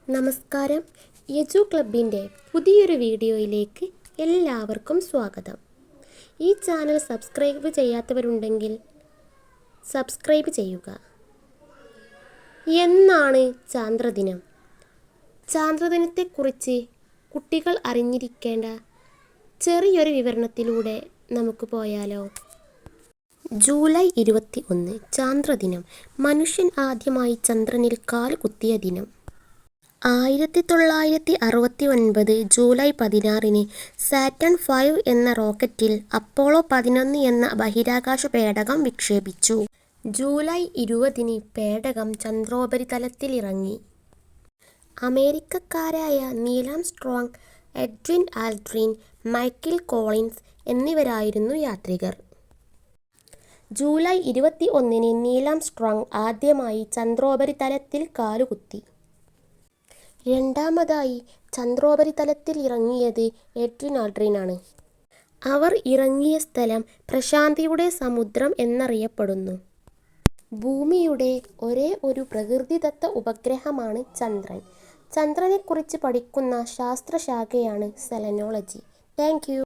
നമസ്കാരം. യജു ക്ലബിൻ്റെ പുതിയൊരു വീഡിയോയിലേക്ക് എല്ലാവർക്കും സ്വാഗതം. ഈ ചാനൽ സബ്സ്ക്രൈബ് ചെയ്യാത്തവരുണ്ടെങ്കിൽ സബ്സ്ക്രൈബ് ചെയ്യുക. എന്നാണ് ചാന്ദ്രദിനം? ചാന്ദ്രദിനത്തെക്കുറിച്ച് കുട്ടികൾ അറിഞ്ഞിരിക്കേണ്ട ചെറിയൊരു വിവരണത്തിലൂടെ നമുക്ക് പോയാലോ? ജൂലൈ 21 ചാന്ദ്രദിനം. മനുഷ്യൻ ആദ്യമായി ചന്ദ്രനിൽ കാൽ കുത്തിയ ദിനം. 1969 ജൂലൈ 16 സാറ്റേൺ V എന്ന റോക്കറ്റിൽ അപ്പോളോ 11 എന്ന ബഹിരാകാശ പേടകം വിക്ഷേപിച്ചു. ജൂലൈ 20 പേടകം ചന്ദ്രോപരിതലത്തിലിറങ്ങി. അമേരിക്കക്കാരായ Neil Armstrong, Edwin Aldrin, Michael Collins എന്നിവരായിരുന്നു യാത്രികർ. ജൂലൈ 21 നീൽ ആംസ്ട്രോങ് ആദ്യമായി ചന്ദ്രോപരിതലത്തിൽ കാലുകുത്തി. രണ്ടാമതായി ചന്ദ്രോപരിതലത്തിൽ ഇറങ്ങിയത് എഡ്വിൻ ആൽഡ്രിനാണ്. അവർ ഇറങ്ങിയ സ്ഥലം പ്രശാന്തിയുടെ സമുദ്രം എന്നറിയപ്പെടുന്നു. ഭൂമിയുടെ ഒരേ ഒരു പ്രകൃതിദത്ത ഉപഗ്രഹമാണ് ചന്ദ്രൻ. ചന്ദ്രനെക്കുറിച്ച് പഠിക്കുന്ന ശാസ്ത്രശാഖയാണ് സെലനോളജി. Thank you.